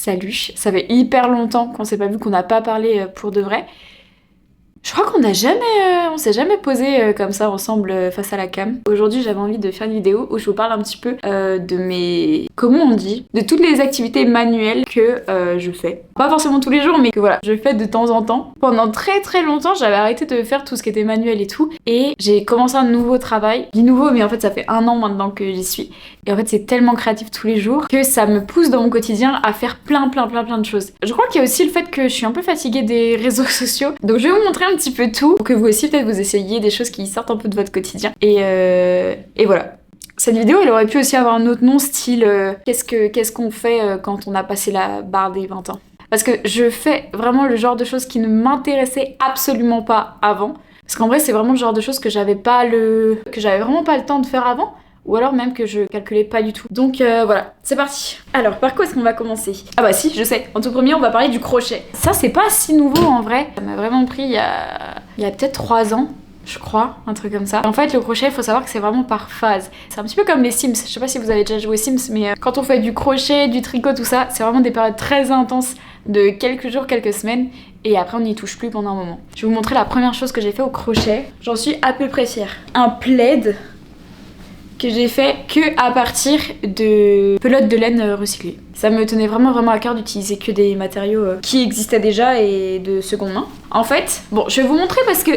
Salut, ça fait hyper longtemps qu'on s'est pas vu, qu'on n'a pas parlé pour de vrai. Je crois qu'on on s'est jamais posé comme ça ensemble face à la cam. Aujourd'hui, j'avais envie de faire une vidéo où je vous parle un petit peu de mes... Comment on dit? De toutes les activités manuelles que je fais. Pas forcément tous les jours, mais que voilà, je fais de temps en temps. Pendant très longtemps, j'avais arrêté de faire tout ce qui était manuel et tout. Et j'ai commencé un nouveau travail. Je dis nouveau, mais en fait, ça fait 1 an maintenant que j'y suis. Et en fait, c'est tellement créatif tous les jours que ça me pousse dans mon quotidien à faire plein de choses. Je crois qu'il y a aussi le fait que je suis un peu fatiguée des réseaux sociaux. Donc je vais vous montrer un petit peu tout pour que vous aussi peut-être vous essayiez des choses qui sortent un peu de votre quotidien. Et voilà. Cette vidéo, elle aurait pu aussi avoir un autre nom, style qu'est-ce qu'on fait quand on a passé la barre des 20 ans. Parce que je fais vraiment le genre de choses qui ne m'intéressaient absolument pas avant. Parce qu'en vrai, c'est vraiment le genre de choses que j'avais vraiment pas le temps de faire avant. Ou alors même que je calculais pas du tout. Donc voilà, c'est parti. Alors, par quoi est-ce qu'on va commencer? Ah bah si, je sais. En tout premier, on va parler du crochet. Ça, c'est pas si nouveau en vrai. Ça m'a vraiment pris il y a peut-être 3 ans. Je crois, un truc comme ça. En fait, le crochet, il faut savoir que c'est vraiment par phase. C'est un petit peu comme les Sims. Je sais pas si vous avez déjà joué aux Sims, mais quand on fait du crochet, du tricot, tout ça, c'est vraiment des périodes très intenses de quelques jours, quelques semaines. Et après, on n'y touche plus pendant un moment. Je vais vous montrer la première chose que j'ai fait au crochet. J'en suis à peu près fière. Un plaid que j'ai fait que à partir de pelotes de laine recyclées. Ça me tenait vraiment à cœur d'utiliser que des matériaux qui existaient déjà et de seconde main. En fait, bon, je vais vous montrer parce que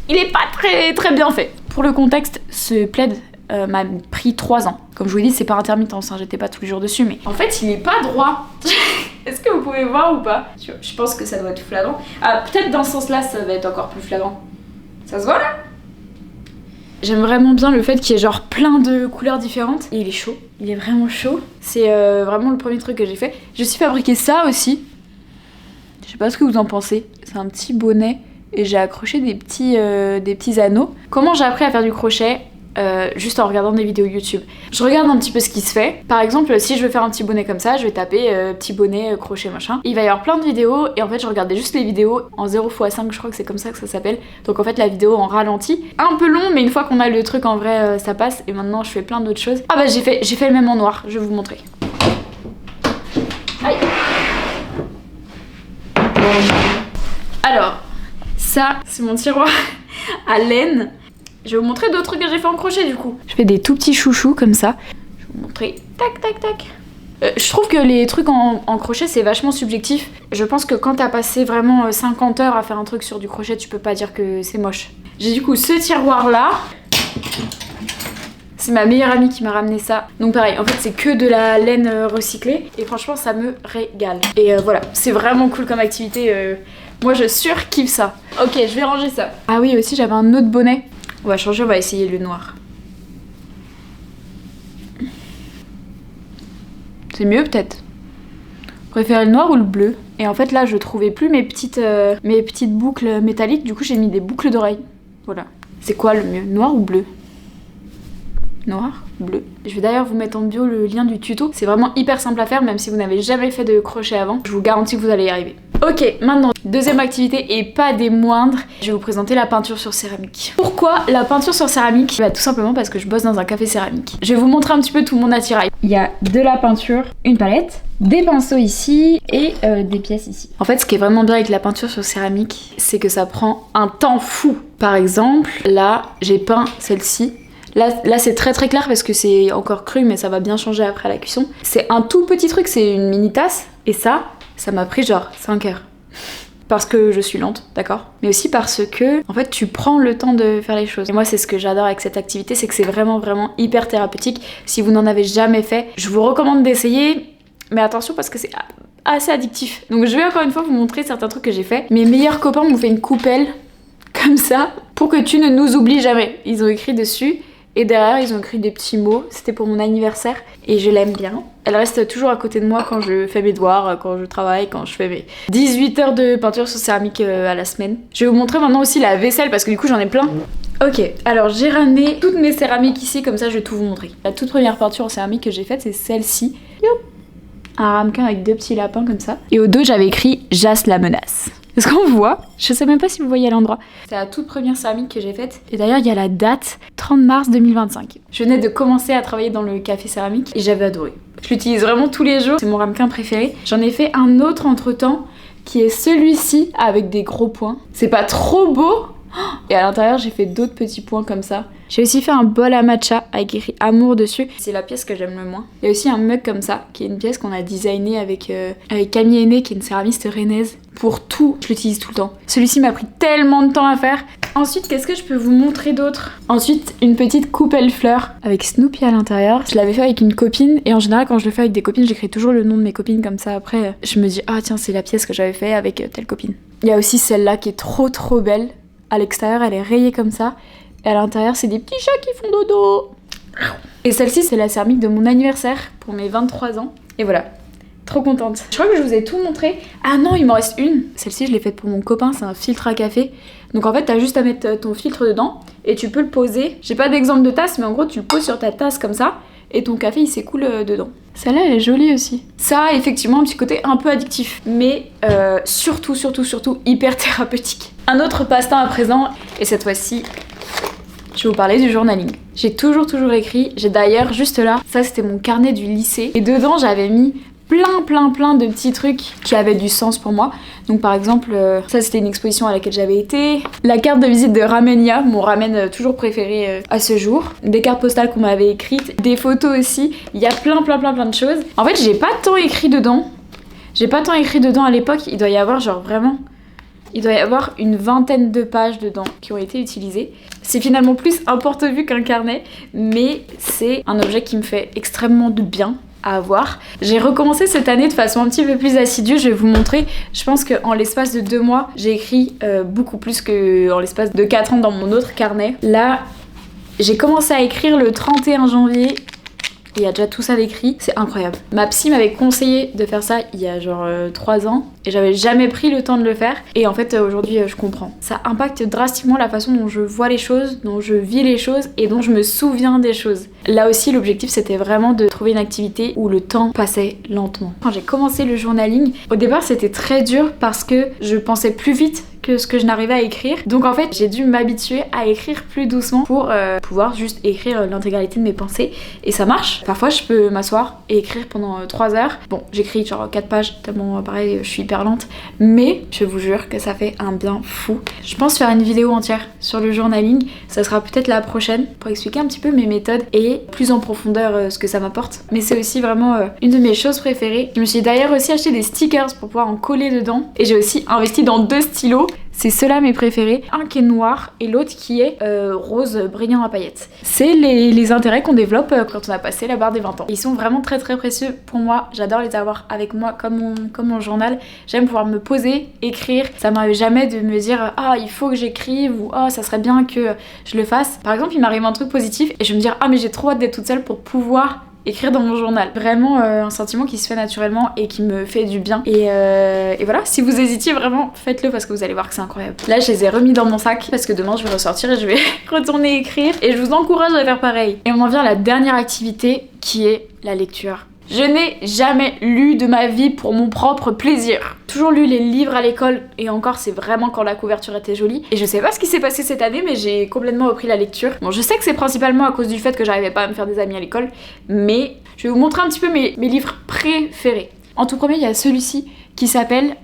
il est pas très bien fait. Pour le contexte, ce plaid m'a pris 3 ans. Comme je vous l'ai dit, c'est par intermittence, hein, j'étais pas tous les jours dessus, mais en fait, il est pas droit. Est-ce que vous pouvez voir ou pas? Je pense que ça doit être flagrant. Ah, peut-être dans ce sens-là, ça va être encore plus flagrant. Ça se voit là? J'aime vraiment bien le fait qu'il y ait genre plein de couleurs différentes. Et il est chaud, il est vraiment chaud. C'est vraiment le premier truc que j'ai fait. J'ai aussi fabriqué ça aussi. Je sais pas ce que vous en pensez. C'est un petit bonnet et j'ai accroché des petits anneaux. Comment j'ai appris à faire du crochet? Juste en regardant des vidéos YouTube. Je regarde un petit peu ce qui se fait. Par exemple, si je veux faire un petit bonnet comme ça, je vais taper petit bonnet, crochet, machin. Il va y avoir plein de vidéos et en fait je regardais juste les vidéos en 0x5, je crois que c'est comme ça que ça s'appelle. Donc en fait la vidéo en ralenti. Un peu long, mais une fois qu'on a le truc en vrai, ça passe. Et maintenant je fais plein d'autres choses. Ah bah j'ai fait le même en noir, je vais vous montrer. Aïe. Alors, ça c'est mon tiroir à laine. Je vais vous montrer d'autres trucs que j'ai fait en crochet du coup. Je fais des tout petits chouchous comme ça. Je vais vous montrer. Tac. Je trouve que les trucs en crochet c'est vachement subjectif. Je pense que quand t'as passé vraiment 50 heures à faire un truc sur du crochet, tu peux pas dire que c'est moche. J'ai du coup ce tiroir là. C'est ma meilleure amie qui m'a ramené ça. Donc pareil, en fait c'est que de la laine recyclée. Et franchement ça me régale. Et voilà, c'est vraiment cool comme activité. Moi je surkiffe ça. Ok, je vais ranger ça. Ah oui, aussi j'avais un autre bonnet. On va changer, on va essayer le noir. C'est mieux peut-être. Vous préférez le noir ou le bleu? Et en fait là je trouvais plus mes petites boucles métalliques, du coup j'ai mis des boucles d'oreilles. Voilà. C'est quoi le mieux? Noir ou bleu? Noir, bleu. Je vais d'ailleurs vous mettre en bio le lien du tuto. C'est vraiment hyper simple à faire, même si vous n'avez jamais fait de crochet avant. Je vous garantis que vous allez y arriver. Ok, maintenant, deuxième activité et pas des moindres, je vais vous présenter la peinture sur céramique. Pourquoi la peinture sur céramique? Bah tout simplement parce que je bosse dans un café céramique. Je vais vous montrer un petit peu tout mon attirail. Il y a de la peinture, une palette, des pinceaux ici et des pièces ici. En fait, ce qui est vraiment bien avec la peinture sur céramique, c'est que ça prend un temps fou. Par exemple, là, j'ai peint celle-ci. Là c'est très clair parce que c'est encore cru, mais ça va bien changer après la cuisson. C'est un tout petit truc, c'est une mini tasse. Et ça m'a pris genre 5 heures. Parce que je suis lente, d'accord? Mais aussi parce que, en fait, tu prends le temps de faire les choses. Et moi, c'est ce que j'adore avec cette activité, c'est que c'est vraiment hyper thérapeutique. Si vous n'en avez jamais fait, je vous recommande d'essayer. Mais attention parce que c'est assez addictif. Donc je vais encore une fois vous montrer certains trucs que j'ai fait. Mes meilleurs copains m'ont fait une coupelle, comme ça, pour que tu ne nous oublies jamais. Ils ont écrit dessus. Et derrière, ils ont écrit des petits mots. C'était pour mon anniversaire. Et je l'aime bien. Elle reste toujours à côté de moi quand je fais mes devoirs, quand je travaille, quand je fais mes 18 heures de peinture sur céramique à la semaine. Je vais vous montrer maintenant aussi la vaisselle parce que du coup, j'en ai plein. Ok, alors j'ai ramené toutes mes céramiques ici. Comme ça, je vais tout vous montrer. La toute première peinture en céramique que j'ai faite, c'est celle-ci. Un ramequin avec 2 petits lapins comme ça. Et au dos, j'avais écrit « Jas la menace ». Est-ce qu'on voit? Je sais même pas si vous voyez à l'endroit. C'est la toute première céramique que j'ai faite. Et d'ailleurs, il y a la date, 30 mars 2025. Je venais de commencer à travailler dans le café céramique et j'avais adoré. Je l'utilise vraiment tous les jours, c'est mon ramequin préféré. J'en ai fait un autre entre-temps qui est celui-ci avec des gros points. C'est pas trop beau? Et à l'intérieur, j'ai fait d'autres petits points comme ça. J'ai aussi fait un bol à matcha avec écrit amour dessus. C'est la pièce que j'aime le moins. Il y a aussi un mug comme ça, qui est une pièce qu'on a designée avec Camille Aîné, qui est une céramiste rennaise. Pour tout, je l'utilise tout le temps. Celui-ci m'a pris tellement de temps à faire. Ensuite, qu'est-ce que je peux vous montrer d'autre? Ensuite, une petite coupelle fleurs avec Snoopy à l'intérieur. Je l'avais fait avec une copine et en général, quand je le fais avec des copines, j'écris toujours le nom de mes copines comme ça. Après, je me dis, ah tiens, c'est la pièce que j'avais fait avec telle copine. Il y a aussi celle-là qui est trop belle. À l'extérieur, elle est rayée comme ça. Et à l'intérieur, c'est des petits chats qui font dodo. Et celle-ci, c'est la céramique de mon anniversaire pour mes 23 ans. Et voilà. Trop contente. Je crois que je vous ai tout montré. Ah non, il m'en reste une. Celle-ci, je l'ai faite pour mon copain, c'est un filtre à café. Donc en fait, t'as juste à mettre ton filtre dedans et tu peux le poser. J'ai pas d'exemple de tasse, mais en gros, tu le poses sur ta tasse comme ça et ton café, il s'écoule dedans. Celle-là, elle est jolie aussi. Ça a effectivement un petit côté un peu addictif, mais surtout hyper thérapeutique. Un autre passe-temps à présent, et cette fois-ci, je vais vous parler du journaling. J'ai toujours écrit. J'ai d'ailleurs juste là, ça c'était mon carnet du lycée. Et dedans, j'avais mis plein de petits trucs qui avaient du sens pour moi. Donc par exemple, ça c'était une exposition à laquelle j'avais été. La carte de visite de Ramenia, mon ramen toujours préféré à ce jour. Des cartes postales qu'on m'avait écrites. Des photos aussi. Il y a plein de choses. En fait, j'ai pas tant écrit dedans. À l'époque. Il doit y avoir genre vraiment... Il doit y avoir une vingtaine de pages dedans qui ont été utilisées. C'est finalement plus un porte-vue qu'un carnet, mais c'est un objet qui me fait extrêmement de bien à avoir. J'ai recommencé cette année de façon un petit peu plus assidue, je vais vous montrer. Je pense qu'en l'espace de 2 mois, j'ai écrit beaucoup plus qu'en l'espace de 4 ans dans mon autre carnet. Là, j'ai commencé à écrire le 31 janvier. Il y a déjà tout ça d'écrit, c'est incroyable. Ma psy m'avait conseillé de faire ça il y a genre 3 ans et j'avais jamais pris le temps de le faire. Et en fait aujourd'hui je comprends. Ça impacte drastiquement la façon dont je vois les choses, dont je vis les choses et dont je me souviens des choses. Là aussi l'objectif c'était vraiment de trouver une activité où le temps passait lentement. Quand j'ai commencé le journaling, au départ c'était très dur parce que je pensais plus vite que ce que je n'arrivais à écrire. Donc en fait, j'ai dû m'habituer à écrire plus doucement pour pouvoir juste écrire l'intégralité de mes pensées. Et ça marche. Parfois, je peux m'asseoir et écrire pendant 3 heures. Bon, j'écris genre 4 pages, tellement pareil, je suis hyper lente. Mais je vous jure que ça fait un bien fou. Je pense faire une vidéo entière sur le journaling. Ça sera peut-être la prochaine pour expliquer un petit peu mes méthodes et plus en profondeur ce que ça m'apporte. Mais c'est aussi vraiment une de mes choses préférées. Je me suis d'ailleurs aussi acheté des stickers pour pouvoir en coller dedans. Et j'ai aussi investi dans 2 stylos. C'est ceux-là mes préférés, un qui est noir et l'autre qui est rose brillant à paillettes. C'est les intérêts qu'on développe quand on a passé la barre des 20 ans. Ils sont vraiment très précieux pour moi, j'adore les avoir avec moi comme mon journal. J'aime pouvoir me poser, écrire, ça m'arrive jamais de me dire ah il faut que j'écrive ou ah ça serait bien que je le fasse. Par exemple il m'arrive un truc positif et je vais me dire ah mais j'ai trop hâte d'être toute seule pour pouvoir écrire dans mon journal. Vraiment un sentiment qui se fait naturellement et qui me fait du bien. Et voilà, si vous hésitiez vraiment, faites-le parce que vous allez voir que c'est incroyable. Là, je les ai remis dans mon sac parce que demain, je vais ressortir et je vais retourner écrire. Et je vous encourage à faire pareil. Et on en vient à la dernière activité qui est la lecture. Je n'ai jamais lu de ma vie pour mon propre plaisir. Toujours lu les livres à l'école et encore c'est vraiment quand la couverture était jolie. Et je sais pas ce qui s'est passé cette année mais j'ai complètement repris la lecture. Bon je sais que c'est principalement à cause du fait que j'arrivais pas à me faire des amis à l'école, mais je vais vous montrer un petit peu mes livres préférés. En tout premier il y a celui-ci qui s'appelle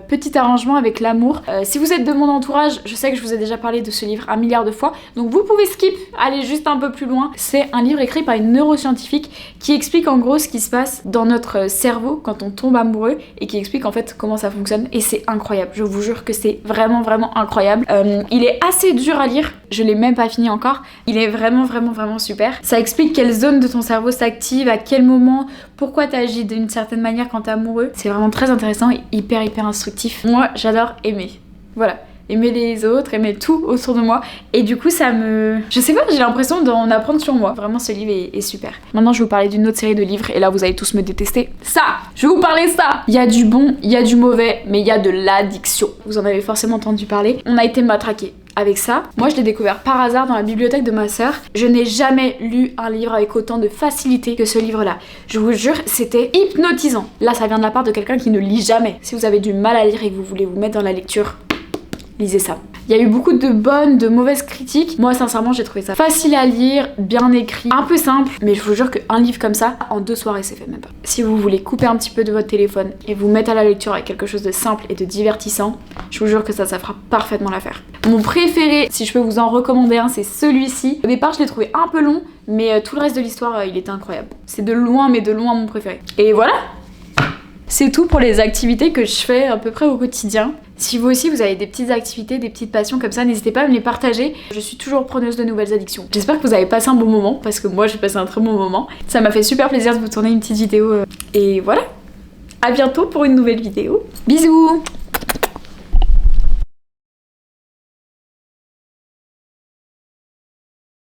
Petit arrangement avec l'amour. Si vous êtes de mon entourage, je sais que je vous ai déjà parlé de ce livre 1 milliard de fois, donc vous pouvez skip, aller juste un peu plus loin. C'est un livre écrit par une neuroscientifique qui explique en gros ce qui se passe dans notre cerveau quand on tombe amoureux et qui explique en fait comment ça fonctionne et c'est incroyable. Je vous jure que c'est vraiment incroyable. Il est assez dur à lire, je l'ai même pas fini encore. Il est vraiment super. Ça explique quelle zone de ton cerveau s'active, à quel moment, pourquoi t'agis d'une certaine manière quand t'es amoureux. C'est vraiment très intéressant et hyper instructif. Moi j'adore aimer. Voilà. Aimer les autres, aimer tout autour de moi. Et du coup ça me... Je sais pas, j'ai l'impression d'en apprendre sur moi. Vraiment ce livre est super. Maintenant je vais vous parler d'une autre série de livres et là vous allez tous me détester. Ça, je vais vous parler de ça. Il y a du bon, il y a du mauvais, mais il y a de l'addiction. Vous en avez forcément entendu parler. On a été matraqués avec ça. Moi je l'ai découvert par hasard dans la bibliothèque de ma sœur. Je n'ai jamais lu un livre avec autant de facilité que ce livre-là. Je vous jure, c'était hypnotisant. Là ça vient de la part de quelqu'un qui ne lit jamais. Si vous avez du mal à lire et que vous voulez vous mettre dans la lecture, lisez ça. Il y a eu beaucoup de bonnes, de mauvaises critiques. Moi sincèrement j'ai trouvé ça facile à lire, bien écrit, un peu simple, mais je vous jure qu'un livre comme ça, en 2 soirées c'est fait même pas. Si vous voulez couper un petit peu de votre téléphone et vous mettre à la lecture avec quelque chose de simple et de divertissant, je vous jure que ça fera parfaitement l'affaire. Mon préféré, si je peux vous en recommander un, c'est celui-ci. Au départ je l'ai trouvé un peu long, mais tout le reste de l'histoire il était incroyable. C'est de loin mais de loin mon préféré. Et voilà! C'est tout pour les activités que je fais à peu près au quotidien. Si vous aussi vous avez des petites activités, des petites passions comme ça, n'hésitez pas à me les partager. Je suis toujours preneuse de nouvelles addictions. J'espère que vous avez passé un bon moment, parce que moi j'ai passé un très bon moment. Ça m'a fait super plaisir de vous tourner une petite vidéo. Et voilà, à bientôt pour une nouvelle vidéo. Bisous!